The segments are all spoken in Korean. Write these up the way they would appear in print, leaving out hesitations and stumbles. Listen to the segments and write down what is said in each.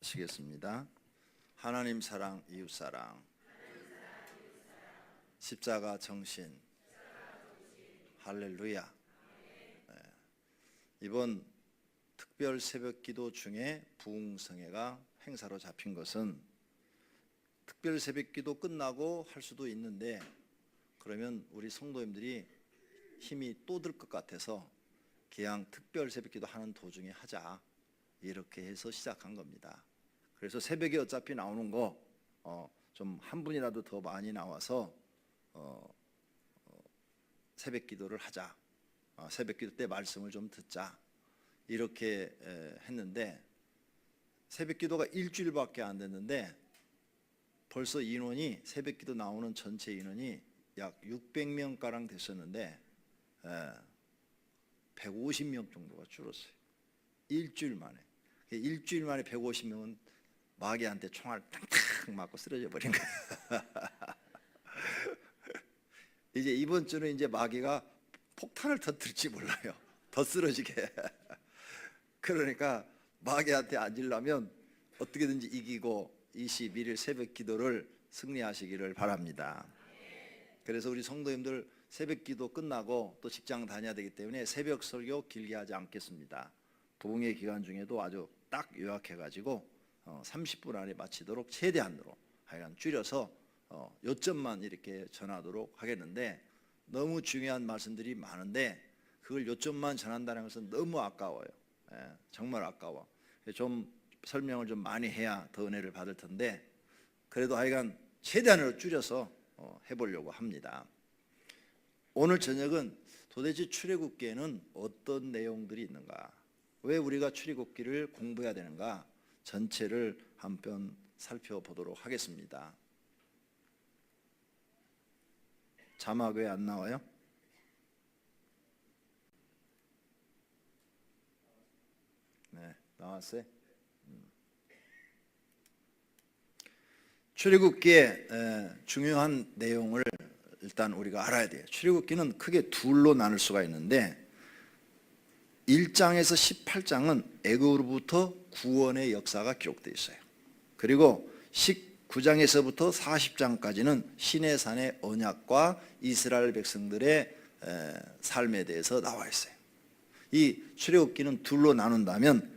마치겠습니다. 하나님 사랑, 이웃 사랑, 십자가 정신, 할렐루야. 이번 특별 새벽기도 중에 부흥성회가 행사로 잡힌 것은 특별 새벽기도 끝나고 할 수도 있는데, 그러면 우리 성도님들이 힘이 또 들 것 같아서 그냥 특별 새벽기도 하는 도중에 하자, 이렇게 해서 시작한 겁니다. 그래서 새벽에 어차피 나오는 거 좀 한 분이라도 더 많이 나와서 새벽기도를 하자, 새벽기도 때 말씀을 좀 듣자, 이렇게 했는데, 새벽기도가 일주일밖에 안 됐는데 벌써 인원이, 새벽기도 나오는 전체 인원이 약 600명가량 됐었는데 150명 정도가 줄었어요. 일주일 만에. 일주일 만에 150명은 마귀한테 총알 탕탕 맞고 쓰러져 버린 거예요. 이제 이번 주는 이제 마귀가 폭탄을 터뜨릴지 몰라요. 더 쓰러지게. 그러니까 마귀한테 앉으려면 어떻게든지 이기고 21일 새벽 기도를 승리하시기를 바랍니다. 그래서 우리 성도님들 새벽 기도 끝나고 또 직장 다녀야 되기 때문에 새벽 설교 길게 하지 않겠습니다. 부흥의 기간 중에도 아주 딱 요약해가지고 30분 안에 마치도록 최대한으로 하여간 줄여서 요점만 이렇게 전하도록 하겠는데, 너무 중요한 말씀들이 많은데 그걸 요점만 전한다는 것은 너무 아까워요. 정말 아까워. 좀 설명을 좀 많이 해야 더 은혜를 받을 텐데, 그래도 하여간 최대한으로 줄여서 해보려고 합니다. 오늘 저녁은 도대체 출애굽기에는 어떤 내용들이 있는가, 왜 우리가 출애굽기를 공부해야 되는가, 전체를 한번 살펴보도록 하겠습니다. 자막 왜 안 나와요? 네, 나왔어요. 출애굽기의 중요한 내용을 일단 우리가 알아야 돼요. 출애굽기는 크게 둘로 나눌 수가 있는데, 1장에서 18장은 애굽으로부터 구원의 역사가 기록되어 있어요. 그리고 19장에서부터 40장까지는 시내산의 언약과 이스라엘 백성들의 삶에 대해서 나와 있어요. 이 출애굽기는 둘로 나눈다면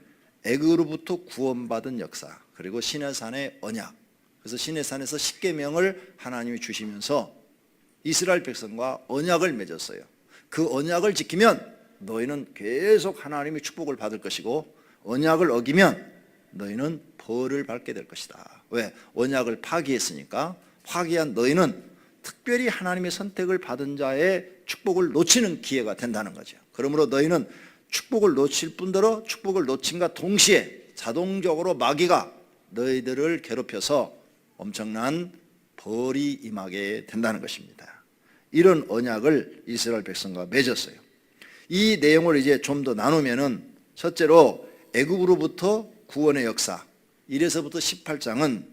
애굽으로부터 구원받은 역사, 그리고 시내산의 언약. 그래서 시내산에서 십계명을 하나님이 주시면서 이스라엘 백성과 언약을 맺었어요. 그 언약을 지키면 너희는 계속 하나님의 축복을 받을 것이고, 언약을 어기면 너희는 벌을 받게 될 것이다. 왜? 언약을 파기했으니까. 파기한 너희는 특별히 하나님의 선택을 받은 자의 축복을 놓치는 기회가 된다는 거죠. 그러므로 너희는 축복을 놓칠 뿐더러 축복을 놓침과 동시에 자동적으로 마귀가 너희들을 괴롭혀서 엄청난 벌이 임하게 된다는 것입니다. 이런 언약을 이스라엘 백성과 맺었어요. 이 내용을 이제 좀 더 나누면은, 첫째로 애굽으로부터 구원의 역사 1에서부터 18장은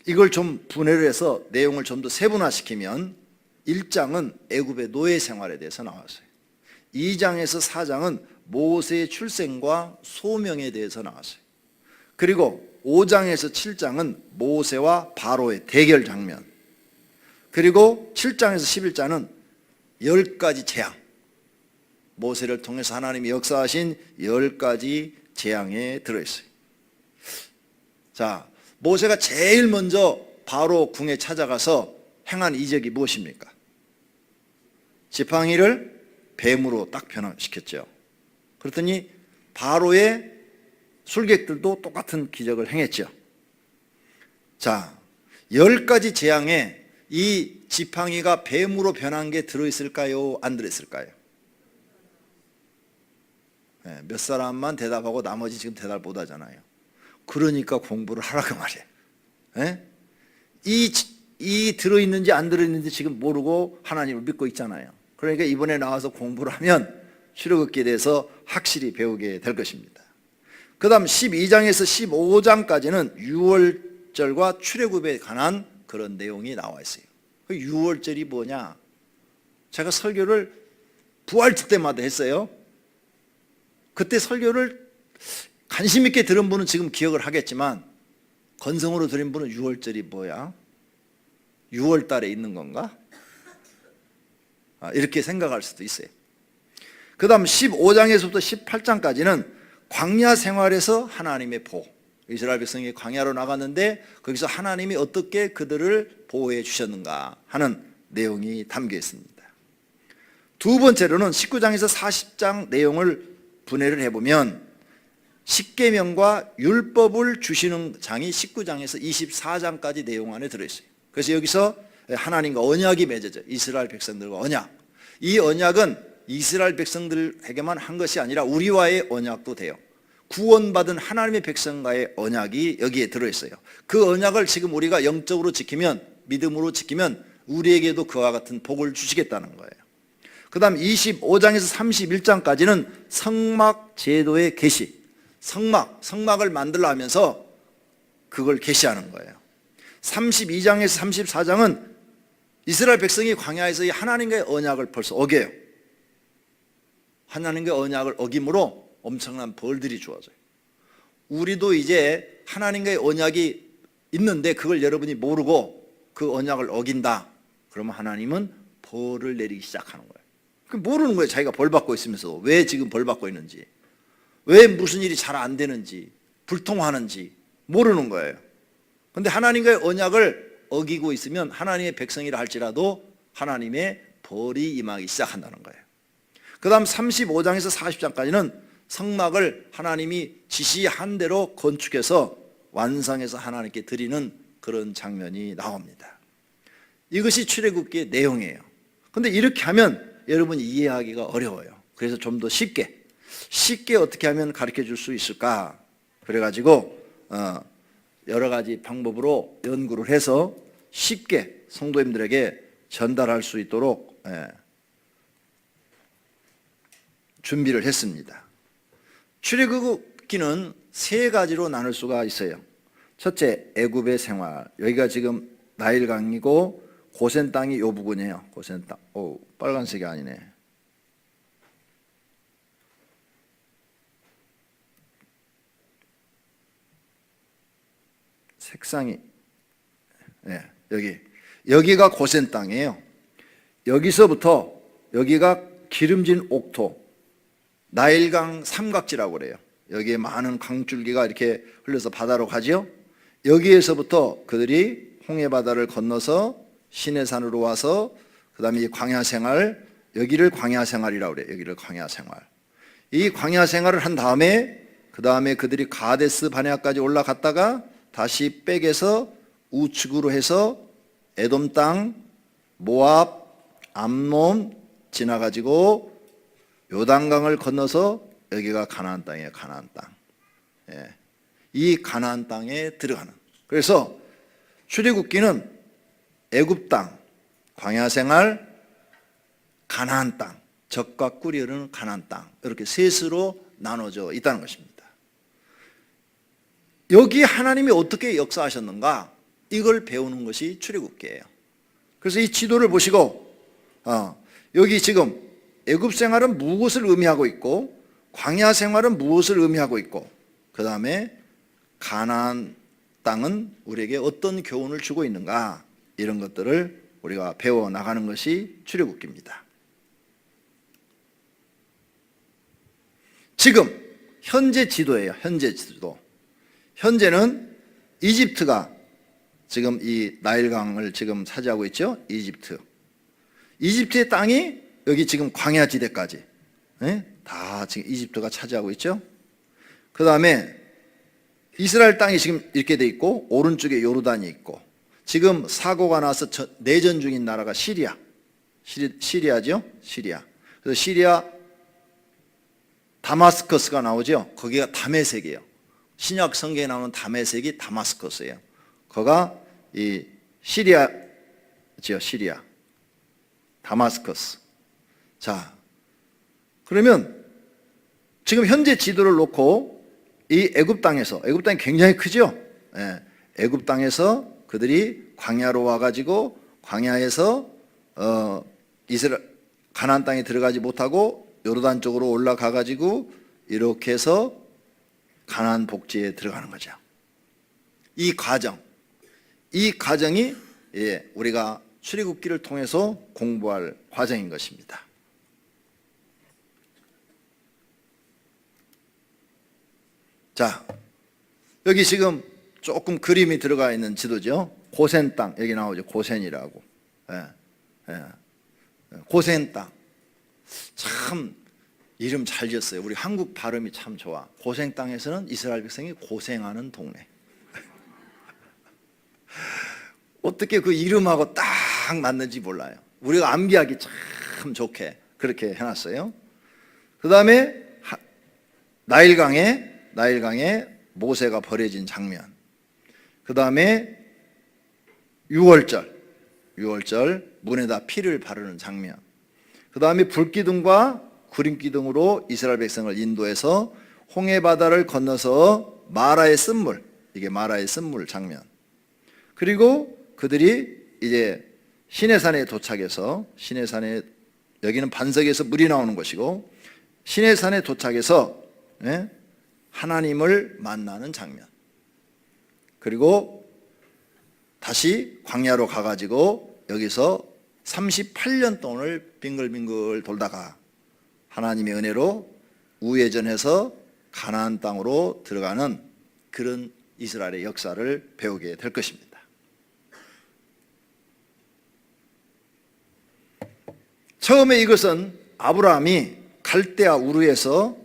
이걸 좀 분해를 해서 내용을 좀 더 세분화시키면, 1장은 애굽의 노예 생활에 대해서 나왔어요. 2장에서 4장은 모세의 출생과 소명에 대해서 나왔어요. 그리고 5장에서 7장은 모세와 바로의 대결 장면, 그리고 7장에서 11장은 10가지 재앙, 모세를 통해서 하나님이 역사하신 10가지 재앙에 들어있어요. 자, 모세가 제일 먼저 바로 궁에 찾아가서 행한 이적이 무엇입니까? 지팡이를 뱀으로 딱 변화시켰죠. 그랬더니 바로의 술객들도 똑같은 기적을 행했죠. 자, 10가지 재앙에 이 지팡이가 뱀으로 변한 게 들어있을까요? 안 들어있을까요? 몇 사람만 대답하고 나머지 지금 대답 못 하잖아요. 그러니까 공부를 하라고 말이에요. 이 들어있는지 안 들어있는지 지금 모르고 하나님을 믿고 있잖아요. 그러니까 이번에 나와서 공부를 하면 출애굽기에 대해서 확실히 배우게 될 것입니다. 그 다음 12장에서 15장까지는 유월절과 출애굽에 관한 그런 내용이 나와 있어요. 그 유월절이 뭐냐? 제가 설교를 부활절 때마다 했어요. 그때 설교를 관심 있게 들은 분은 지금 기억을 하겠지만 건성으로 들은 분은 6월절이 뭐야? 6월 달에 있는 건가? 이렇게 생각할 수도 있어요. 그 다음 15장에서부터 18장까지는 광야 생활에서 하나님의 보호, 이스라엘 백성이 광야로 나갔는데 거기서 하나님이 어떻게 그들을 보호해 주셨는가 하는 내용이 담겨 있습니다. 두 번째로는 19장에서 40장 내용을 분해를 해보면 십계명과 율법을 주시는 장이 19장에서 24장까지 내용 안에 들어있어요. 그래서 여기서 하나님과 언약이 맺어져, 이스라엘 백성들과 언약. 이 언약은 이스라엘 백성들에게만 한 것이 아니라 우리와의 언약도 돼요. 구원받은 하나님의 백성과의 언약이 여기에 들어있어요. 그 언약을 지금 우리가 영적으로 지키면, 믿음으로 지키면 우리에게도 그와 같은 복을 주시겠다는 거예요. 그 다음 25장에서 31장까지는 성막 제도의 계시, 성막을 만들려 하면서 그걸 계시하는 거예요. 32장에서 34장은 이스라엘 백성이 광야에서 하나님과의 언약을 벌써 어겨요. 하나님과의 언약을 어김으로 엄청난 벌들이 주어져요. 우리도 이제 하나님과의 언약이 있는데 그걸 여러분이 모르고 그 언약을 어긴다. 그러면 하나님은 벌을 내리기 시작하는 거예요. 모르는 거예요. 자기가 벌 받고 있으면서 왜 지금 벌 받고 있는지, 왜 무슨 일이 잘 안 되는지, 불통하는지 모르는 거예요. 그런데 하나님과의 언약을 어기고 있으면 하나님의 백성이라 할지라도 하나님의 벌이 임하기 시작한다는 거예요. 그 다음 35장에서 40장까지는 성막을 하나님이 지시한 대로 건축해서 완성해서 하나님께 드리는 그런 장면이 나옵니다. 이것이 출애굽기의 내용이에요. 그런데 이렇게 하면 여러분이 이해하기가 어려워요. 그래서 좀 더 쉽게 어떻게 하면 가르쳐 줄 수 있을까? 그래가지고 여러 가지 방법으로 연구를 해서 쉽게 성도님들에게 전달할 수 있도록 준비를 했습니다. 출애굽기는 세 가지로 나눌 수가 있어요. 첫째, 애굽의 생활. 여기가 지금 나일강이고 고센 땅이 이 부분이에요. 고센 땅. 오, 빨간색이 아니네. 색상이 여기가 고센 땅이에요. 여기서부터 여기가 기름진 옥토, 나일강 삼각지라고 그래요. 여기에 많은 강줄기가 이렇게 흘러서 바다로 가죠. 여기에서부터 그들이 홍해바다를 건너서 시내산으로 와서 그 다음에 이 광야생활, 여기를 광야생활이라고 그래요. 여기를 광야생활. 이 광야생활을 한 다음에 그 다음에 그들이 가데스 바네아까지 올라갔다가 다시 백에서 우측으로 해서 에돔 땅, 모압, 암몬 지나가지고 요단강을 건너서 여기가 가나안 땅이에요. 가나안 땅. 이 가나안 땅에 들어가는. 그래서 출애굽기는 애굽 땅, 광야 생활, 가나안 땅, 젖과 꿀이 흐르는 가나안 땅, 이렇게 셋으로 나눠져 있다는 것입니다. 여기 하나님이 어떻게 역사하셨는가, 이걸 배우는 것이 출애굽기예요. 그래서 이 지도를 보시고 여기 지금 애굽 생활은 무엇을 의미하고 있고 광야 생활은 무엇을 의미하고 있고 그 다음에 가나안 땅은 우리에게 어떤 교훈을 주고 있는가, 이런 것들을 우리가 배워나가는 것이 출애굽기입니다. 지금 현재 지도예요. 현재 지도. 현재는 이집트가 지금 이 나일강을 지금 차지하고 있죠. 이집트의 땅이 여기 지금 광야지대까지 다 지금 이집트가 차지하고 있죠. 그 다음에 이스라엘 땅이 지금 이렇게 돼 있고 오른쪽에 요르단이 있고, 지금 사고가 나서 내전 중인 나라가 시리아죠. 그래서 시리아 다마스커스가 나오죠. 거기가 다메섹이에요. 신약 성경에 나오는 다메섹이 다마스커스예요. 거가 이 시리아죠. 시리아 다마스커스. 자, 그러면 지금 현재 지도를 놓고 이 애굽 땅에서, 애굽 땅이 굉장히 크죠. 애굽 땅에서 그들이 광야로 와가지고 광야에서 가나안 땅에 들어가지 못하고 요르단 쪽으로 올라가가지고 이렇게 해서 가나안 복지에 들어가는 거죠. 이 과정이 우리가 출애굽기를 통해서 공부할 과정인 것입니다. 자, 여기 지금 조금 그림이 들어가 있는 지도죠. 고센 땅, 여기 나오죠. 고센이라고. 고센 땅. 참 이름 잘 지었어요. 우리 한국 발음이 참 좋아. 고생 땅에서는 이스라엘 백성이 고생하는 동네. 어떻게 그 이름하고 딱 맞는지 몰라요. 우리가 암기하기 참 좋게 그렇게 해놨어요. 그 다음에 나일강에 모세가 버려진 장면. 그 다음에 6월절 문에다 피를 바르는 장면. 그 다음에 불기둥과 구름기둥으로 이스라엘 백성을 인도해서 홍해바다를 건너서 마라의 쓴물, 이게 마라의 쓴물 장면. 그리고 그들이 이제 시내산에 도착해서, 시내산에, 여기는 반석에서 물이 나오는 곳이고, 시내산에 도착해서 하나님을 만나는 장면. 그리고 다시 광야로 가가지고 여기서 38년 동안을 빙글빙글 돌다가 하나님의 은혜로 우회전해서 가나안 땅으로 들어가는 그런 이스라엘의 역사를 배우게 될 것입니다. 처음에 이것은 아브라함이 갈대아 우르에서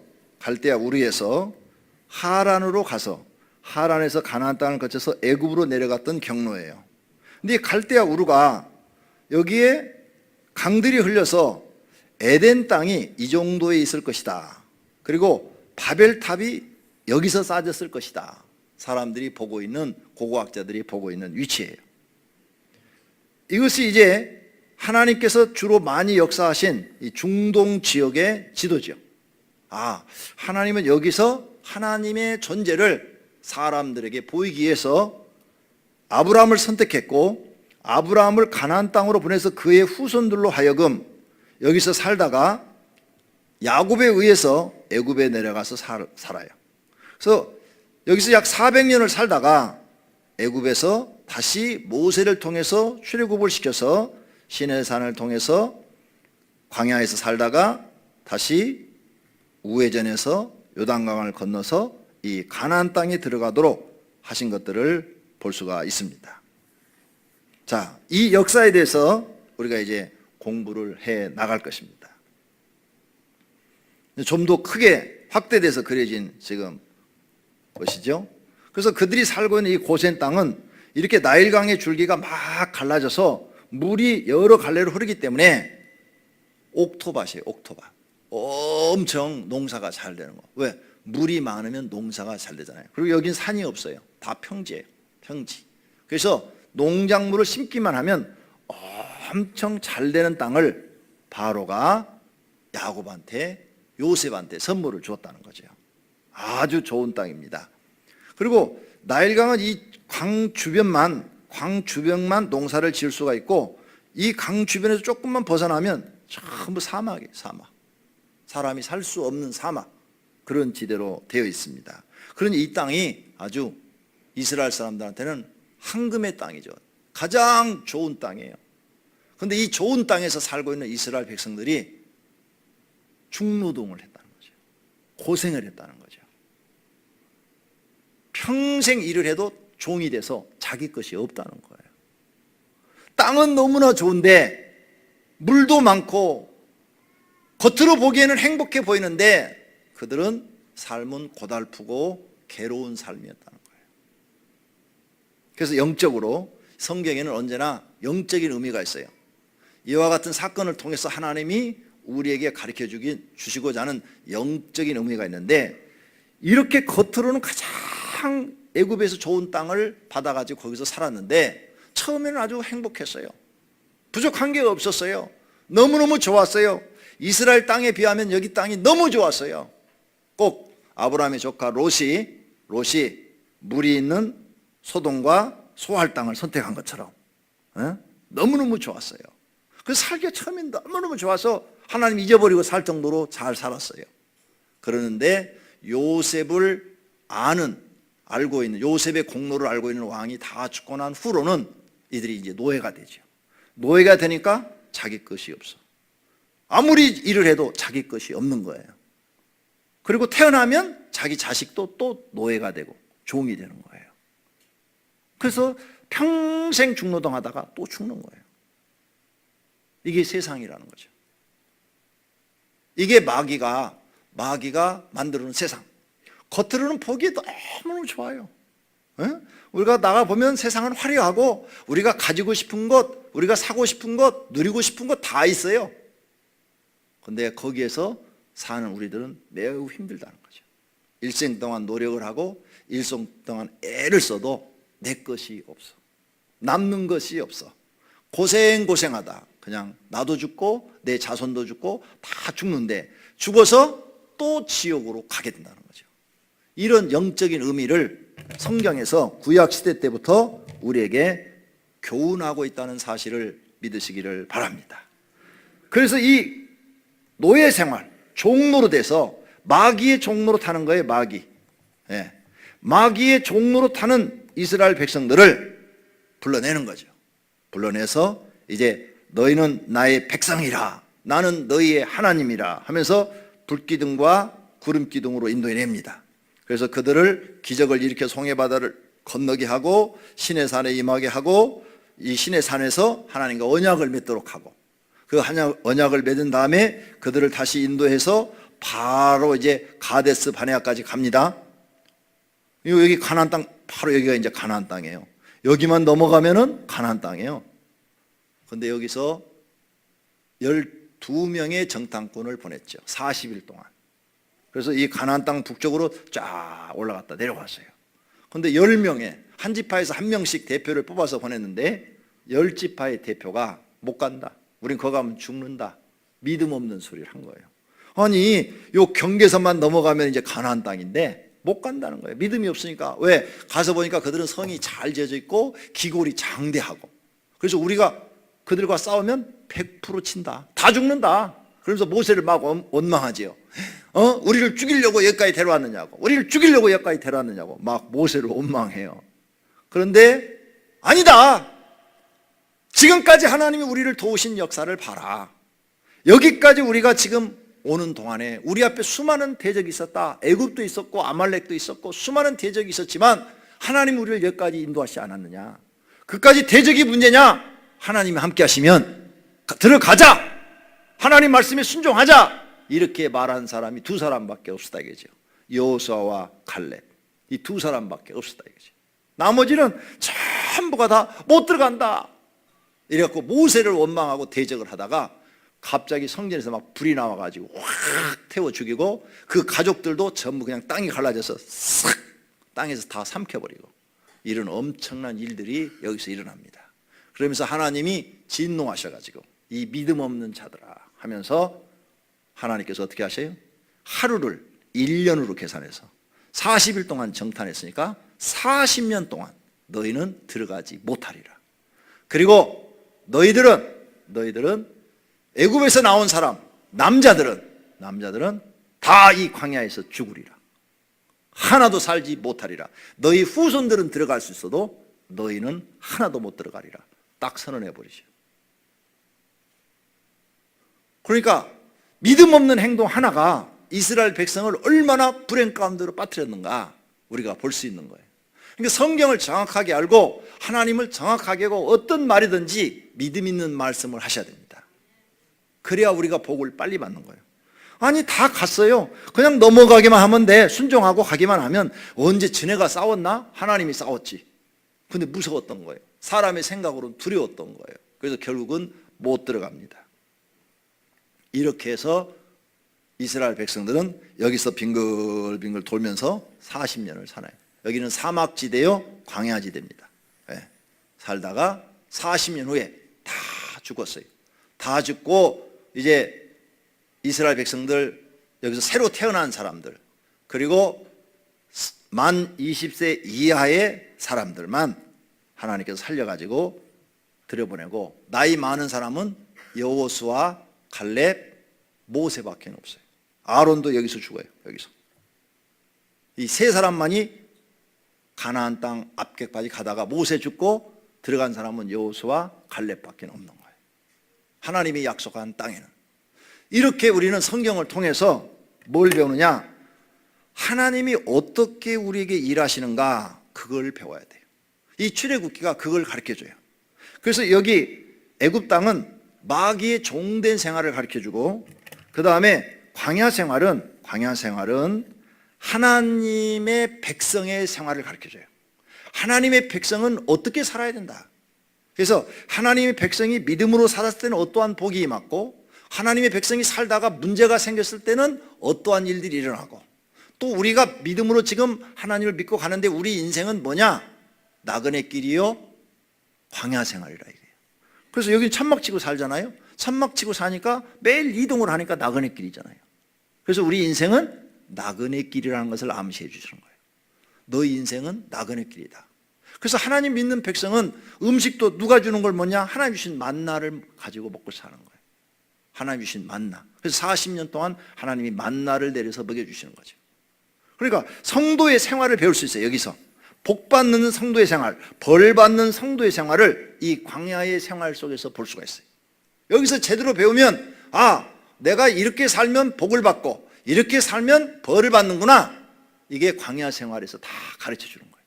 하란으로 가서 하란에서 가나안 땅을 거쳐서 애굽으로 내려갔던 경로예요. 근데 갈대아 우르가 여기에 강들이 흘려서 에덴 땅이 이 정도에 있을 것이다. 그리고 바벨탑이 여기서 쌓아졌을 것이다. 사람들이 보고 있는, 고고학자들이 보고 있는 위치예요. 이것이 이제 하나님께서 주로 많이 역사하신 이 중동 지역의 지도죠. 하나님은 여기서 하나님의 존재를 사람들에게 보이기 위해서 아브라함을 선택했고, 아브라함을 가나안 땅으로 보내서 그의 후손들로 하여금 여기서 살다가 야곱에 의해서 애굽에 내려가서 살아요. 그래서 여기서 약 400년을 살다가 애굽에서 다시 모세를 통해서 출애굽을 시켜서 시내산을 통해서 광야에서 살다가 다시 우회전해서 요단강을 건너서 이 가나안 땅에 들어가도록 하신 것들을 볼 수가 있습니다. 자, 이 역사에 대해서 우리가 이제 공부를 해 나갈 것입니다. 좀 더 크게 확대돼서 그려진 지금 것이죠. 그래서 그들이 살고 있는 이 고센 땅은 이렇게 나일강의 줄기가 막 갈라져서 물이 여러 갈래로 흐르기 때문에 옥토밭이에요. 옥토밭. 엄청 농사가 잘 되는 거. 왜? 물이 많으면 농사가 잘 되잖아요. 그리고 여긴 산이 없어요. 다 평지예요. 평지. 그래서 농작물을 심기만 하면 엄청 잘 되는 땅을 바로가 야곱한테, 요셉한테 선물을 주었다는 거죠. 아주 좋은 땅입니다. 그리고 나일강은 이 광 주변만 농사를 지을 수가 있고, 이 강 주변에서 조금만 벗어나면 전부 사막이에요. 사막. 사람이 살 수 없는 사막, 그런 지대로 되어 있습니다. 그러니 이 땅이 아주 이스라엘 사람들한테는 황금의 땅이죠. 가장 좋은 땅이에요. 그런데 이 좋은 땅에서 살고 있는 이스라엘 백성들이 중노동을 했다는 거죠. 고생을 했다는 거죠. 평생 일을 해도 종이 돼서 자기 것이 없다는 거예요. 땅은 너무나 좋은데 물도 많고 겉으로 보기에는 행복해 보이는데 그들은 삶은 고달프고 괴로운 삶이었다는 거예요. 그래서 영적으로 성경에는 언제나 영적인 의미가 있어요. 이와 같은 사건을 통해서 하나님이 우리에게 가르쳐 주시고자 하는 영적인 의미가 있는데, 이렇게 겉으로는 가장 애굽에서 좋은 땅을 받아가지고 거기서 살았는데 처음에는 아주 행복했어요. 부족한 게 없었어요. 너무너무 좋았어요. 이스라엘 땅에 비하면 여기 땅이 너무 좋았어요. 꼭 아브라함의 조카 롯이 물이 있는 소돔과 소할 땅을 선택한 것처럼 너무너무 좋았어요. 그래서 살기가 처음엔 너무너무 좋아서 하나님 잊어버리고 살 정도로 잘 살았어요. 그러는데 요셉을 알고 있는 요셉의 공로를 알고 있는 왕이 다 죽고 난 후로는 이들이 이제 노예가 되죠. 노예가 되니까 자기 것이 없어. 아무리 일을 해도 자기 것이 없는 거예요. 그리고 태어나면 자기 자식도 또 노예가 되고 종이 되는 거예요. 그래서 평생 중노동하다가 또 죽는 거예요. 이게 세상이라는 거죠. 이게 마귀가 만들어놓은 세상. 겉으로는 보기에 너무너무 좋아요. 우리가 나가보면 세상은 화려하고 우리가 가지고 싶은 것, 우리가 사고 싶은 것, 누리고 싶은 것 다 있어요. 근데 거기에서 사는 우리들은 매우 힘들다는 거죠. 일생 동안 노력을 하고 일생 동안 애를 써도 내 것이 없어. 남는 것이 없어. 고생하다. 그냥 나도 죽고 내 자손도 죽고 다 죽는데 죽어서 또 지옥으로 가게 된다는 거죠. 이런 영적인 의미를 성경에서 구약시대 때부터 우리에게 교훈하고 있다는 사실을 믿으시기를 바랍니다. 그래서 이 노예 생활, 종로로 돼서 마귀의 종로로 타는 거예요. 마귀의 종로로 타는 이스라엘 백성들을 불러내는 거죠. 불러내서 이제 너희는 나의 백성이라, 나는 너희의 하나님이라 하면서 불기둥과 구름기둥으로 인도해냅니다. 그래서 그들을 기적을 일으켜 송해바다를 건너게 하고 신의 산에 임하게 하고 이 신의 산에서 하나님과 언약을 맺도록 하고 그 언약을 맺은 다음에 그들을 다시 인도해서 바로 이제 가데스 바네아까지 갑니다. 여기 가나안 땅, 바로 여기가 이제 가나안 땅이에요. 여기만 넘어가면은 가나안 땅이에요. 근데 여기서 12명의 정탐꾼을 보냈죠. 40일 동안. 그래서 이 가나안 땅 북쪽으로 쫙 올라갔다 내려왔어요. 근데 10명의 한 지파에서 한 명씩 대표를 뽑아서 보냈는데 10지파의 대표가 못 간다. 우린 거기 가면 죽는다. 믿음 없는 소리를 한 거예요. 아니, 요 경계선만 넘어가면 이제 가나안 땅인데 못 간다는 거예요. 믿음이 없으니까. 왜? 가서 보니까 그들은 성이 잘 지어져 있고 기골이 장대하고. 그래서 우리가 그들과 싸우면 100% 친다. 다 죽는다. 그러면서 모세를 막 원망하지요. 우리를 죽이려고 여기까지 데려왔느냐고. 우리를 죽이려고 여기까지 데려왔느냐고. 막 모세를 원망해요. 그런데 아니다. 지금까지 하나님이 우리를 도우신 역사를 봐라. 여기까지 우리가 지금 오는 동안에 우리 앞에 수많은 대적이 있었다. 애굽도 있었고 아말렉도 있었고 수많은 대적이 있었지만 하나님이 우리를 여기까지 인도하시지 않았느냐. 그까지 대적이 문제냐? 하나님이 함께 하시면 들어가자. 하나님 말씀에 순종하자. 이렇게 말한 사람이 두 사람밖에 없었다 이거죠. 여호수아와 갈렙. 이 두 사람밖에 없었다 이거죠. 나머지는 전부가 다 못 들어간다. 이래갖고 모세를 원망하고 대적을 하다가 갑자기 성전에서 막 불이 나와가지고 확 태워 죽이고 그 가족들도 전부 그냥 땅이 갈라져서 싹 땅에서 다 삼켜버리고 이런 엄청난 일들이 여기서 일어납니다. 그러면서 하나님이 진노하셔가지고 이 믿음 없는 자들아 하면서 하나님께서 어떻게 하셔요? 하루를 1년으로 계산해서 40일 동안 정탄했으니까 40년 동안 너희는 들어가지 못하리라. 그리고 너희들은 애굽에서 나온 사람 남자들은 다 이 광야에서 죽으리라. 하나도 살지 못하리라. 너희 후손들은 들어갈 수 있어도 너희는 하나도 못 들어가리라. 딱 선언해 버리죠. 그러니까 믿음 없는 행동 하나가 이스라엘 백성을 얼마나 불행 가운데로 빠뜨렸는가 우리가 볼 수 있는 거예요. 그러니까 성경을 정확하게 알고 하나님을 정확하게 하고 어떤 말이든지 믿음 있는 말씀을 하셔야 됩니다. 그래야 우리가 복을 빨리 받는 거예요. 아니 다 갔어요. 그냥 넘어가기만 하면 돼. 순종하고 가기만 하면 언제 지네가 싸웠나? 하나님이 싸웠지. 근데 무서웠던 거예요. 사람의 생각으로는 두려웠던 거예요. 그래서 결국은 못 들어갑니다. 이렇게 해서 이스라엘 백성들은 여기서 빙글빙글 돌면서 40년을 살아요. 여기는 사막지대요, 광야지대입니다. 네. 살다가 40년 후에 다 죽었어요. 다 죽고 이제 이스라엘 백성들 여기서 새로 태어난 사람들 그리고 만 20세 이하의 사람들만 하나님께서 살려가지고 들여보내고 나이 많은 사람은 여호수아, 갈렙, 모세밖에 없어요. 아론도 여기서 죽어요. 여기서. 이 세 사람만이 가나안 땅 앞에까지 가다가 모세 죽고 들어간 사람은 여호수아와 갈렙밖에 없는 거예요. 하나님이 약속한 땅에는. 이렇게 우리는 성경을 통해서 뭘 배우느냐? 하나님이 어떻게 우리에게 일하시는가, 그걸 배워야 돼요. 이 출애굽기가 그걸 가르쳐줘요. 그래서 여기 애굽 땅은 마귀의 종된 생활을 가르쳐주고, 그 다음에 광야 생활은 하나님의 백성의 생활을 가르쳐줘요. 하나님의 백성은 어떻게 살아야 된다. 그래서 하나님의 백성이 믿음으로 살았을 때는 어떠한 복이 임했고, 하나님의 백성이 살다가 문제가 생겼을 때는 어떠한 일들이 일어나고, 또 우리가 믿음으로 지금 하나님을 믿고 가는데 우리 인생은 뭐냐? 나그네 길이요, 광야 생활이라 이거예요. 그래서 여기 천막 치고 살잖아요. 천막 치고 사니까 매일 이동을 하니까 나그네 길이잖아요. 그래서 우리 인생은 나그네 길이라는 것을 암시해 주시는 거예요. 너희 인생은 나그네 길이다. 그래서 하나님 믿는 백성은 음식도 누가 주는 걸 뭐냐? 하나님 주신 만나를 가지고 먹고 사는 거예요. 하나님 주신 만나. 그래서 40년 동안 하나님이 만나를 내려서 먹여주시는 거죠. 그러니까 성도의 생활을 배울 수 있어요. 여기서 복받는 성도의 생활, 벌받는 성도의 생활을 이 광야의 생활 속에서 볼 수가 있어요. 여기서 제대로 배우면, 아, 내가 이렇게 살면 복을 받고 이렇게 살면 벌을 받는구나. 이게 광야 생활에서 다 가르쳐 주는 거예요.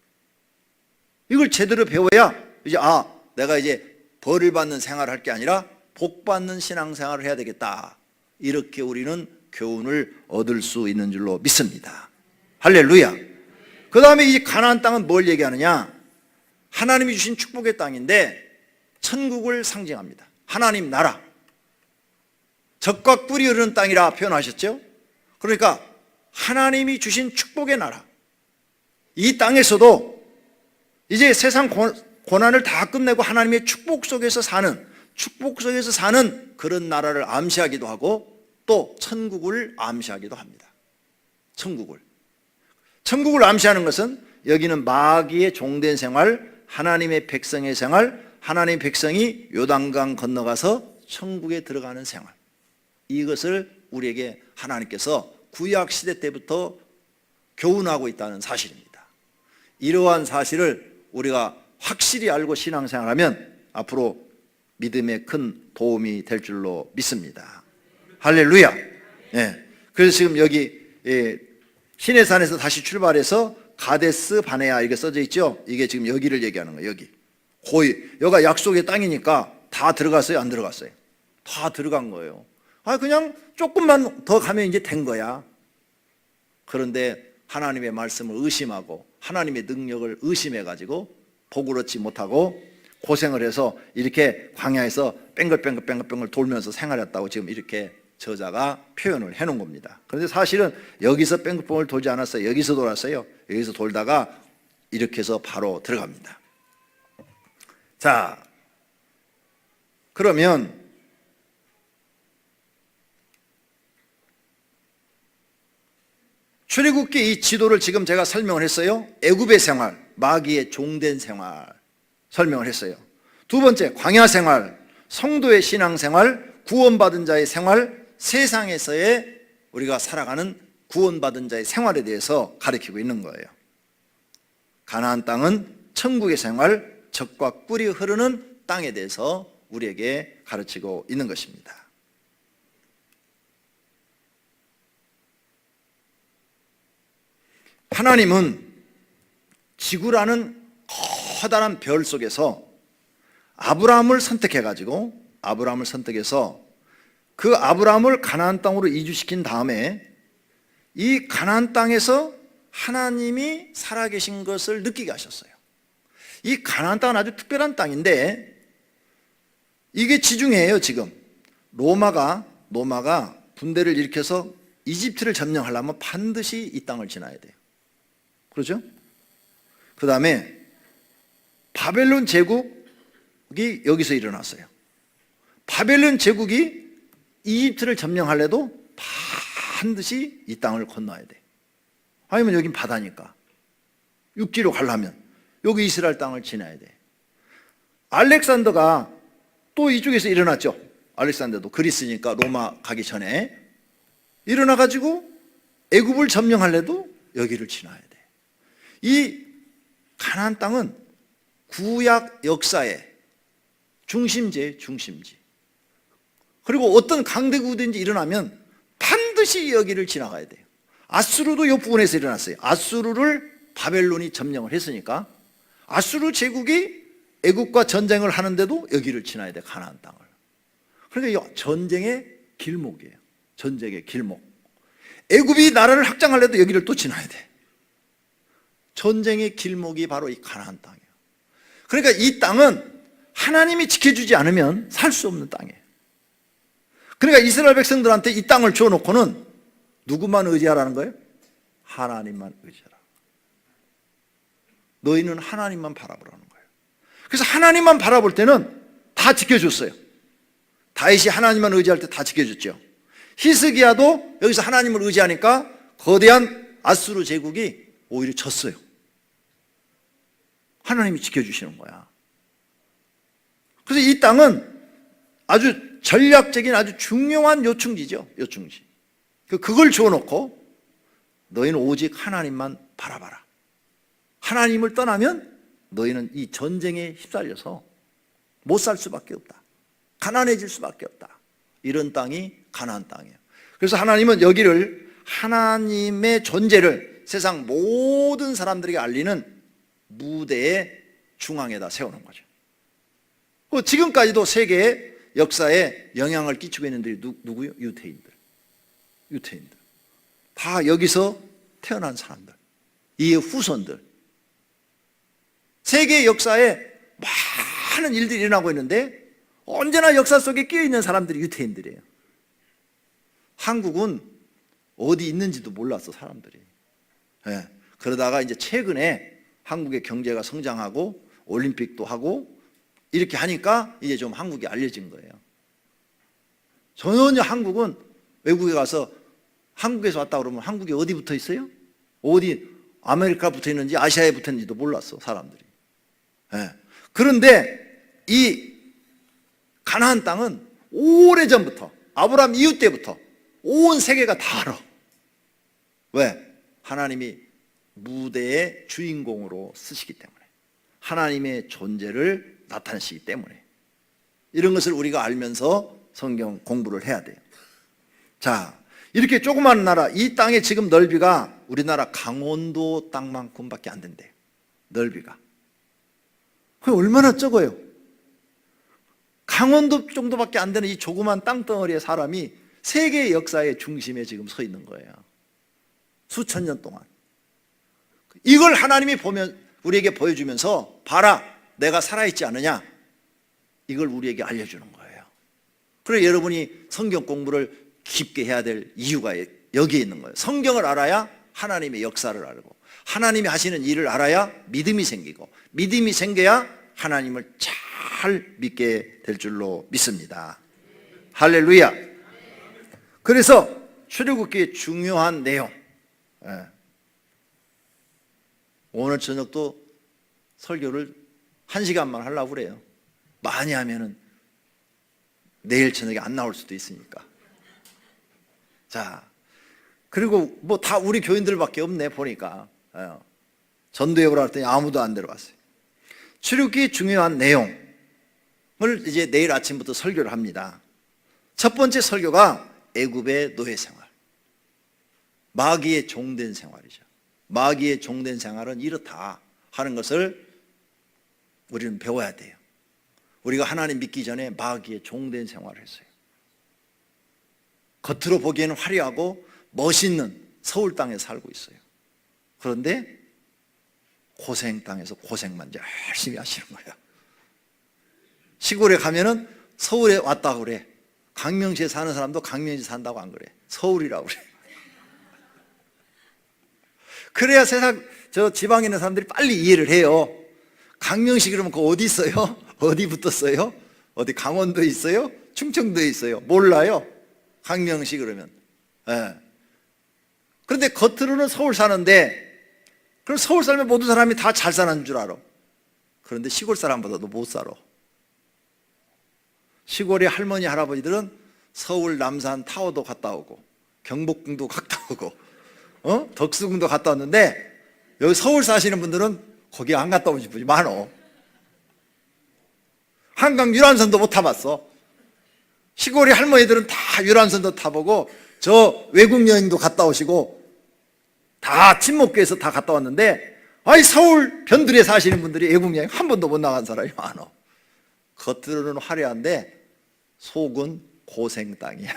이걸 제대로 배워야 이제, 아, 내가 이제 벌을 받는 생활을 할 게 아니라 복 받는 신앙생활을 해야 되겠다. 이렇게 우리는 교훈을 얻을 수 있는 줄로 믿습니다. 할렐루야. 그 다음에 이 가나안 땅은 뭘 얘기하느냐? 하나님이 주신 축복의 땅인데 천국을 상징합니다. 하나님 나라, 젖과 꿀이 흐르는 땅이라 표현하셨죠. 그러니까 하나님이 주신 축복의 나라, 이 땅에서도 이제 세상 고난을 다 끝내고 하나님의 축복 속에서 사는 그런 나라를 암시하기도 하고, 또 천국을 암시하기도 합니다. 천국을 암시하는 것은 여기는 마귀의 종된 생활, 하나님의 백성의 생활, 하나님의 백성이 요단강 건너가서 천국에 들어가는 생활, 이것을 우리에게 하나님께서 구약 시대 때부터 교훈하고 있다는 사실입니다. 이러한 사실을 우리가 확실히 알고 신앙생활하면 앞으로 믿음에 큰 도움이 될 줄로 믿습니다. 할렐루야. 네. 그래서 지금 여기 시내산에서 다시 출발해서 가데스 바네아 이렇게 써져 있죠. 이게 지금 여기를 얘기하는 거예요. 여기가 약속의 땅이니까 다 들어갔어요, 안 들어갔어요? 다 들어간 거예요. 그냥 조금만 더 가면 이제 된 거야. 그런데 하나님의 말씀을 의심하고 하나님의 능력을 의심해가지고 복을 얻지 못하고 고생을 해서 이렇게 광야에서 뺑글뺑글 돌면서 생활했다고 지금 이렇게 저자가 표현을 해놓은 겁니다. 그런데 사실은 여기서 뺑글뺑글 돌지 않았어요. 여기서 돌았어요. 여기서 돌다가 이렇게 해서 바로 들어갑니다. 자, 그러면 출애굽기 이 지도를 지금 제가 설명을 했어요. 애굽의 생활, 마귀의 종된 생활 설명을 했어요. 두 번째, 광야 생활, 성도의 신앙 생활, 구원받은 자의 생활, 세상에서의 우리가 살아가는 구원받은 자의 생활에 대해서 가르치고 있는 거예요. 가나안 땅은 천국의 생활, 젖과 꿀이 흐르는 땅에 대해서 우리에게 가르치고 있는 것입니다. 하나님은 지구라는 커다란 별 속에서 아브라함을 선택해서 그 아브라함을 가나안 땅으로 이주시킨 다음에 이 가나안 땅에서 하나님이 살아계신 것을 느끼게 하셨어요. 이 가나안 땅은 아주 특별한 땅인데 이게 지중해예요. 지금 로마가 군대를 일으켜서 이집트를 점령하려면 반드시 이 땅을 지나야 돼요. 그렇죠? 그 다음에 바벨론 제국이 여기서 일어났어요. 바벨론 제국이 이집트를 점령하려도 반드시 이 땅을 건너야 돼. 아니면 여긴 바다니까. 육지로 가려면 여기 이스라엘 땅을 지나야 돼. 알렉산더가 또 이쪽에서 일어났죠. 알렉산더도 그리스니까 로마 가기 전에 일어나가지고 애굽을 점령하려도 여기를 지나야 돼. 이 가나안 땅은 구약 역사의 중심지예요, 중심지. 그리고 어떤 강대국든지 일어나면 반드시 여기를 지나가야 돼요. 아수르도 이 부분에서 일어났어요. 아수르를 바벨론이 점령을 했으니까 아수르 제국이 애국과 전쟁을 하는데도 여기를 지나야 돼, 가나안 땅을. 그러니까 이 전쟁의 길목이에요. 전쟁의 길목. 애굽이 나라를 확장하려도 여기를 또 지나야 돼. 전쟁의 길목이 바로 이 가나안 땅이에요. 그러니까 이 땅은 하나님이 지켜주지 않으면 살 수 없는 땅이에요. 그러니까 이스라엘 백성들한테 이 땅을 주어놓고는 누구만 의지하라는 거예요? 하나님만 의지하라. 너희는 하나님만 바라보라는 거예요. 그래서 하나님만 바라볼 때는 다 지켜줬어요. 다윗이 하나님만 의지할 때 다 지켜줬죠. 히스기야도 여기서 하나님을 의지하니까 거대한 아수르 제국이 오히려 졌어요. 하나님이 지켜주시는 거야. 그래서 이 땅은 아주 전략적인 아주 중요한 요충지죠. 요충지. 그걸 주어놓고 너희는 오직 하나님만 바라봐라. 하나님을 떠나면 너희는 이 전쟁에 휩쓸려서 못 살 수밖에 없다. 가난해질 수밖에 없다. 이런 땅이 가나안 땅이에요. 그래서 하나님은 여기를 하나님의 존재를 세상 모든 사람들에게 알리는 무대의 중앙에다 세우는 거죠. 지금까지도 세계의 역사에 영향을 끼치고 있는 들이 누구요? 유태인들. 유태인들. 다 여기서 태어난 사람들. 이의 후손들. 세계 역사에 많은 일들이 일어나고 있는데 언제나 역사 속에 끼어있는 사람들이 유태인들이에요. 한국은 어디 있는지도 몰랐어, 사람들이. 예. 그러다가 이제 최근에 한국의 경제가 성장하고 올림픽도 하고 이렇게 하니까 이제 좀 한국이 알려진 거예요. 전혀 한국은 외국에 가서 한국에서 왔다 그러면 한국이 어디 붙어 있어요? 어디 아메리카 붙어 있는지 아시아에 붙어 있는지도 몰랐어, 사람들이. 예. 그런데 이 가나안 땅은 오래전부터 아브라함 이후 때부터 온 세계가 다 알아. 왜? 하나님이 무대의 주인공으로 쓰시기 때문에, 하나님의 존재를 나타내시기 때문에 이런 것을 우리가 알면서 성경 공부를 해야 돼요. 자, 이렇게 조그마한 나라, 이 땅의 지금 넓이가 우리나라 강원도 땅만큼밖에 안 된대요. 넓이가. 그게 얼마나 적어요? 강원도 정도밖에 안 되는 이 조그만 땅덩어리의 사람이 세계 역사의 중심에 지금 서 있는 거예요. 수천 년 동안. 이걸 하나님이 보면 우리에게 보여주면서 봐라, 내가 살아있지 않느냐, 이걸 우리에게 알려주는 거예요. 그래서 여러분이 성경 공부를 깊게 해야 될 이유가 여기에 있는 거예요. 성경을 알아야 하나님의 역사를 알고, 하나님이 하시는 일을 알아야 믿음이 생기고, 믿음이 생겨야 하나님을 잘 믿게 될 줄로 믿습니다. 할렐루야. 그래서 출애굽기의 중요한 내용, 오늘 저녁도 설교를 1시간만 하려고 그래요. 많이 하면은 내일 저녁에 안 나올 수도 있으니까. 자, 그리고 뭐 다 우리 교인들밖에 없네 보니까. 전도회 오라 했더니 아무도 안 데려왔어요. 출애굽기 중요한 내용을 이제 내일 아침부터 설교를 합니다. 첫 번째 설교가 애굽의 노예 생활, 마귀의 종된 생활이죠. 마귀의 종된 생활은 이렇다 하는 것을 우리는 배워야 돼요. 우리가 하나님 믿기 전에 마귀의 종된 생활을 했어요. 겉으로 보기에는 화려하고 멋있는 서울 땅에 살고 있어요. 그런데 고생 땅에서 고생만 열심히 하시는 거예요. 시골에 가면은 서울에 왔다고 그래. 강명시에 사는 사람도 강명시 산다고 안 그래. 서울이라고 그래. 그래야 세상 저 지방에 있는 사람들이 빨리 이해를 해요. 강명시 그러면 그 어디 있어요? 어디 붙었어요? 어디 강원도에 있어요? 충청도에 있어요? 몰라요. 강명시 그러면. 예. 그런데 겉으로는 서울 사는데, 그럼 서울 살면 모든 사람이 다 잘 사는 줄 알아. 그런데 시골 사람보다도 못 살아. 시골의 할머니 할아버지들은 서울 남산 타워도 갔다 오고 경복궁도 갔다 오고 덕수궁도 갔다 왔는데 여기 서울 사시는 분들은 거기 안 갔다 오신 분이 많어. 한강 유람선도 못 타봤어. 시골의 할머니들은 다 유람선도 타보고 저 외국 여행도 갔다 오시고 다 친목교에서 다 갔다 왔는데 아이 서울 변두리에 사시는 분들이 외국 여행 한 번도 못 나간 사람이 많어. 겉으로는 화려한데 속은 고생 땅이야.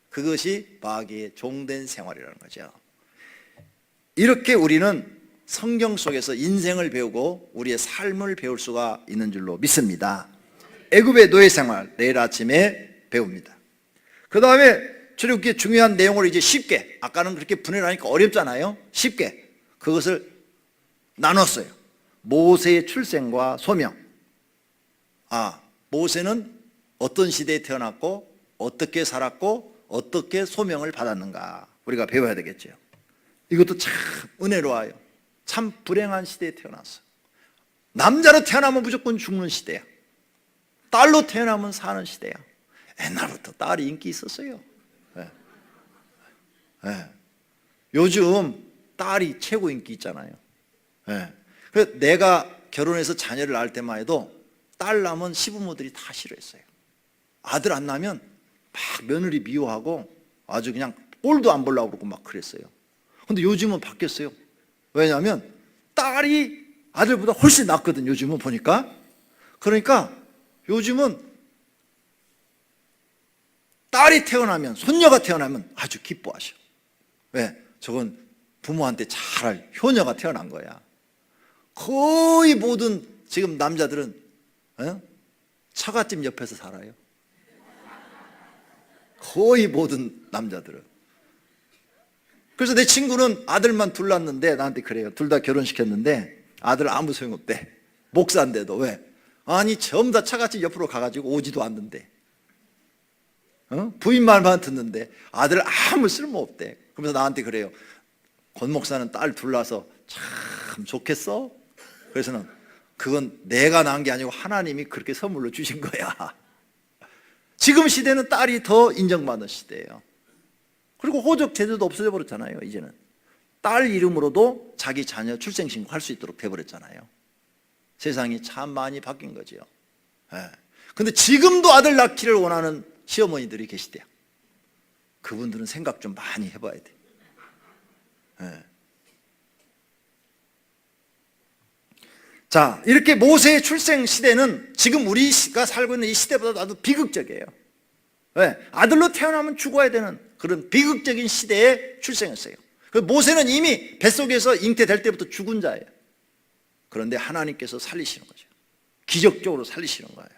그것이 마귀의 종된 생활이라는 거죠. 이렇게 우리는 성경 속에서 인생을 배우고 우리의 삶을 배울 수가 있는 줄로 믿습니다. 애굽의 노예 생활 내일 아침에 배웁니다. 그 다음에 출애굽기의 중요한 내용을 이제 쉽게, 아까는 그렇게 분해하니까 어렵잖아요. 쉽게 그것을 나눴어요. 모세의 출생과 소명. 모세는 어떤 시대에 태어났고 어떻게 살았고 어떻게 소명을 받았는가 우리가 배워야 되겠죠. 이것도 참 은혜로워요. 참 불행한 시대에 태어났어. 남자로 태어나면 무조건 죽는 시대야. 딸로 태어나면 사는 시대야. 옛날부터 딸이 인기 있었어요. 요즘 딸이 최고 인기 있잖아요. 그래서 내가 결혼해서 자녀를 낳을 때만 해도 딸 낳으면 시부모들이 다 싫어했어요. 아들 안 낳으면 막 며느리 미워하고 아주 그냥 꼴도 안 보려고 그러고 막 그랬어요. 근데 요즘은 바뀌었어요. 왜냐하면 딸이 아들보다 훨씬 낫거든, 요즘은 보니까. 그러니까 요즘은 딸이 태어나면, 손녀가 태어나면 아주 기뻐하셔. 왜? 저건 부모한테 잘할 효녀가 태어난 거야. 거의 모든 지금 남자들은 처갓집 옆에서 살아요. 거의 모든 남자들은. 그래서 내 친구는 아들만 둘 낳았는데 나한테 그래요. 둘 다 결혼시켰는데 아들 아무 소용없대. 목사인데도. 왜? 아니 전부 다 처갓집 옆으로 가가지고 오지도 않는데, 부인 말만 듣는데 아들 아무 쓸모없대. 그러면서 나한테 그래요. 권 목사는 딸 둘 낳아서 참 좋겠어? 그래서는 그건 내가 낳은 게 아니고 하나님이 그렇게 선물로 주신 거야. 지금 시대는 딸이 더 인정받는 시대예요. 그리고 호적 제도도 없어져 버렸잖아요. 이제는 딸 이름으로도 자기 자녀 출생신고 할 수 있도록 돼버렸잖아요. 세상이 참 많이 바뀐 거죠. 근데 지금도 아들 낳기를 원하는 시어머니들이 계시대요. 그분들은 생각 좀 많이 해봐야 돼. 자, 이렇게 모세의 출생 시대는 지금 우리가 살고 있는 이 시대보다 나도 비극적이에요. 왜? 아들로 태어나면 죽어야 되는 그런 비극적인 시대에 출생했어요. 모세는 이미 뱃속에서 잉태될 때부터 죽은 자예요. 그런데 하나님께서 살리시는 거죠. 기적적으로 살리시는 거예요.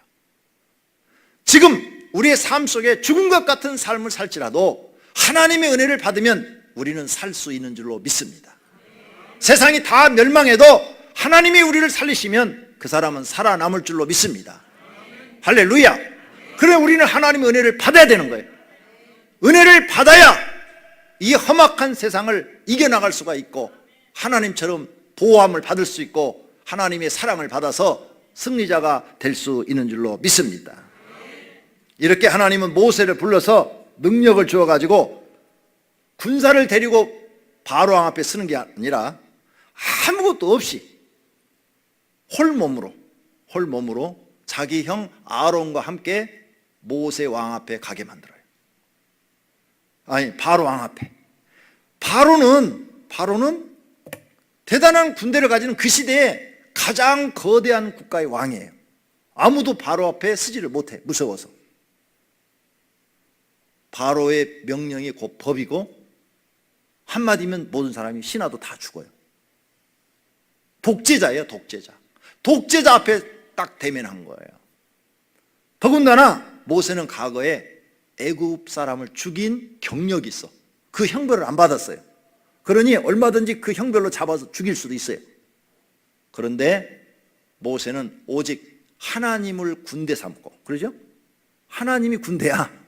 지금 우리의 삶 속에 죽은 것 같은 삶을 살지라도 하나님의 은혜를 받으면 우리는 살 수 있는 줄로 믿습니다. 세상이 다 멸망해도 하나님이 우리를 살리시면 그 사람은 살아남을 줄로 믿습니다. 할렐루야. 그래 우리는 하나님의 은혜를 받아야 되는 거예요. 은혜를 받아야 이 험악한 세상을 이겨나갈 수가 있고 하나님처럼 보호함을 받을 수 있고 하나님의 사랑을 받아서 승리자가 될 수 있는 줄로 믿습니다. 이렇게 하나님은 모세를 불러서 능력을 주어가지고 군사를 데리고 바로 왕 앞에 서는 게 아니라 아무것도 없이 홀몸으로 자기 형 아론과 함께 모세 왕 앞에 가게 만들어요. 아니 바로 왕 앞에. 바로는 대단한 군대를 가지는 그 시대에 가장 거대한 국가의 왕이에요. 아무도 바로 앞에 서지를 못해, 무서워서. 바로의 명령이 곧 법이고 한마디면 모든 사람이 신하도 다 죽어요. 독재자예요, 독재자. 독재자 앞에 딱 대면한 거예요. 더군다나 모세는 과거에 애굽 사람을 죽인 경력이 있어. 그 형벌을 안 받았어요. 그러니 얼마든지 그 형벌로 잡아서 죽일 수도 있어요. 그런데 모세는 오직 하나님을 군대 삼고, 그러죠? 하나님이 군대야.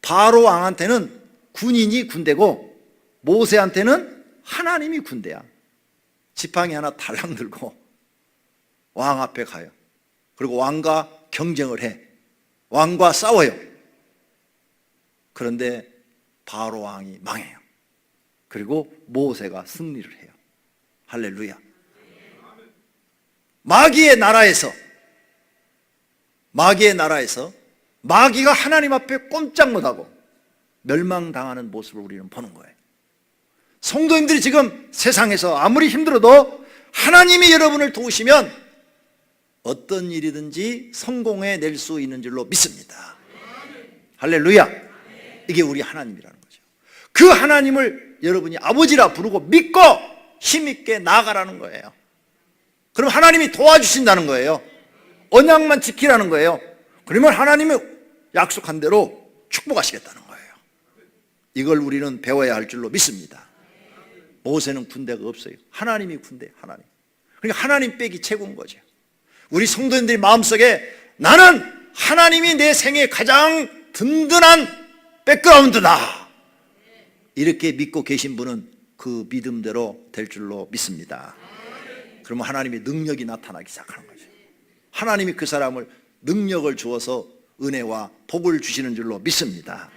바로 왕한테는 군인이 군대고 모세한테는 하나님이 군대야. 지팡이 하나 달랑 들고 왕 앞에 가요. 그리고 왕과 경쟁을 해. 왕과 싸워요. 그런데 바로 왕이 망해요. 그리고 모세가 승리를 해요. 할렐루야. 마귀의 나라에서 마귀가 하나님 앞에 꼼짝 못하고 멸망당하는 모습을 우리는 보는 거예요. 성도님들이 지금 세상에서 아무리 힘들어도 하나님이 여러분을 도우시면 어떤 일이든지 성공해낼 수 있는 줄로 믿습니다. 할렐루야. 이게 우리 하나님이라는 거죠. 그 하나님을 여러분이 아버지라 부르고 믿고 힘있게 나아가라는 거예요. 그럼 하나님이 도와주신다는 거예요. 언약만 지키라는 거예요. 그러면 하나님이 약속한 대로 축복하시겠다는 거예요. 이걸 우리는 배워야 할 줄로 믿습니다. 모세는 군대가 없어요. 하나님이 군대, 하나님. 그러니까 하나님 빼기 최고인 거죠. 우리 성도님들이 마음속에 나는 하나님이 내 생애 가장 든든한 백그라운드다, 이렇게 믿고 계신 분은 그 믿음대로 될 줄로 믿습니다. 그러면 하나님의 능력이 나타나기 시작하는 거죠. 하나님이 그 사람을 능력을 주어서 은혜와 복을 주시는 줄로 믿습니다.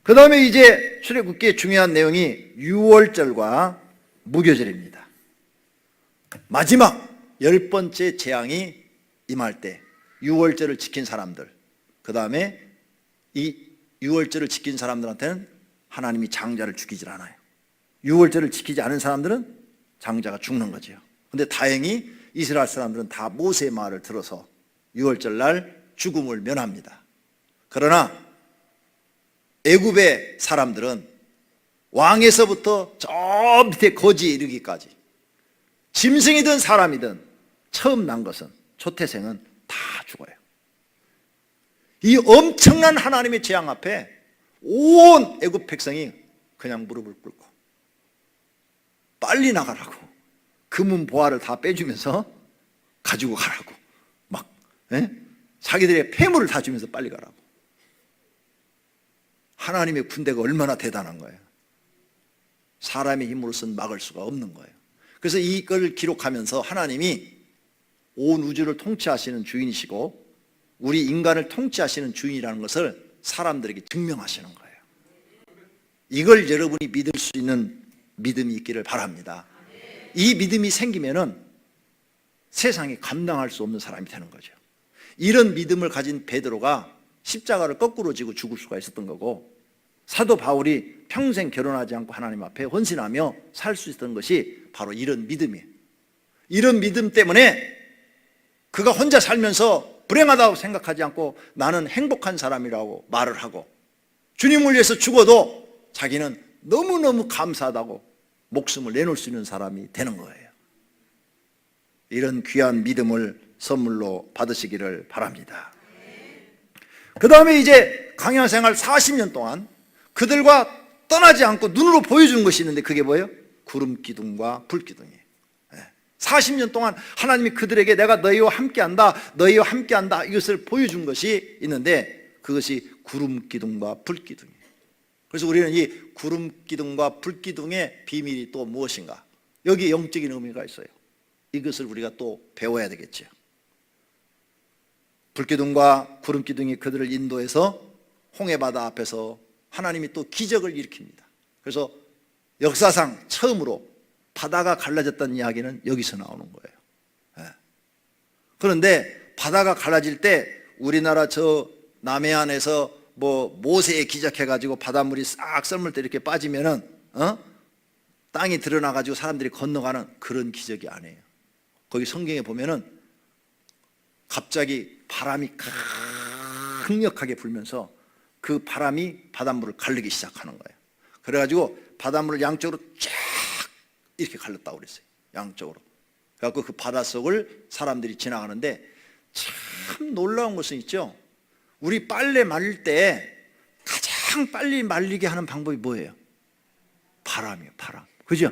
그 다음에 이제 출애굽기의 중요한 내용이 유월절과 무교절입니다. 마지막 10번째 재앙이 임할 때 유월절을 지킨 사람들, 그 다음에 이 유월절을 지킨 사람들한테는 하나님이 장자를 죽이질 않아요. 유월절을 지키지 않은 사람들은 장자가 죽는 거죠. 근데 다행히 이스라엘 사람들은 다 모세의 말을 들어서 유월절 날 죽음을 면합니다. 그러나 애굽의 사람들은 왕에서부터 저 밑에 거지에 이르기까지 짐승이든 사람이든 처음 난 것은, 초태생은 다 죽어요. 이 엄청난 하나님의 재앙 앞에 온 애굽 백성이 그냥 무릎을 꿇고 빨리 나가라고, 금은 보화를 다 빼주면서 가지고 가라고, 막 자기들의 폐물을 다 주면서 빨리 가라고. 하나님의 군대가 얼마나 대단한 거예요. 사람의 힘으로서는 막을 수가 없는 거예요. 그래서 이걸 기록하면서 하나님이 온 우주를 통치하시는 주인이시고 우리 인간을 통치하시는 주인이라는 것을 사람들에게 증명하시는 거예요. 이걸 여러분이 믿을 수 있는 믿음이 있기를 바랍니다. 이 믿음이 생기면은 세상이 감당할 수 없는 사람이 되는 거죠. 이런 믿음을 가진 베드로가 십자가를 거꾸로 지고 죽을 수가 있었던 거고, 사도 바울이 평생 결혼하지 않고 하나님 앞에 헌신하며 살 수 있었던 것이 바로 이런 믿음이에요. 이런 믿음 때문에 그가 혼자 살면서 불행하다고 생각하지 않고 나는 행복한 사람이라고 말을 하고, 주님을 위해서 죽어도 자기는 너무너무 감사하다고 목숨을 내놓을 수 있는 사람이 되는 거예요. 이런 귀한 믿음을 선물로 받으시기를 바랍니다. 그 다음에 이제 강연 생활 40년 동안 그들과 떠나지 않고 눈으로 보여주는 것이 있는데, 그게 뭐예요? 구름 기둥과 불 기둥이에요. 40년 동안 하나님이 그들에게 내가 너희와 함께한다, 너희와 함께한다, 이것을 보여준 것이 있는데, 그것이 구름 기둥과 불 기둥이에요. 그래서 우리는 이 구름 기둥과 불 기둥의 비밀이 또 무엇인가, 여기 영적인 의미가 있어요. 이것을 우리가 또 배워야 되겠죠. 불기둥과 구름기둥이 그들을 인도해서 홍해바다 앞에서 하나님이 또 기적을 일으킵니다. 그래서 역사상 처음으로 바다가 갈라졌다는 이야기는 여기서 나오는 거예요. 그런데 바다가 갈라질 때 우리나라 저 남해안에서 뭐 모세에 기적해가지고 바닷물이 싹 썰물 때 이렇게 빠지면은 땅이 드러나가지고 사람들이 건너가는 그런 기적이 아니에요. 거기 성경에 보면은 갑자기 바람이 강력하게 불면서 그 바람이 바닷물을 가르기 시작하는 거예요. 그래가지고 바닷물을 양쪽으로 쫙 이렇게 갈랐다고 그랬어요. 양쪽으로. 그래갖고 그 바닷속을 사람들이 지나가는데, 참 놀라운 것은 있죠. 우리 빨래 말릴 때 가장 빨리 말리게 하는 방법이 뭐예요? 바람이에요, 바람. 그죠?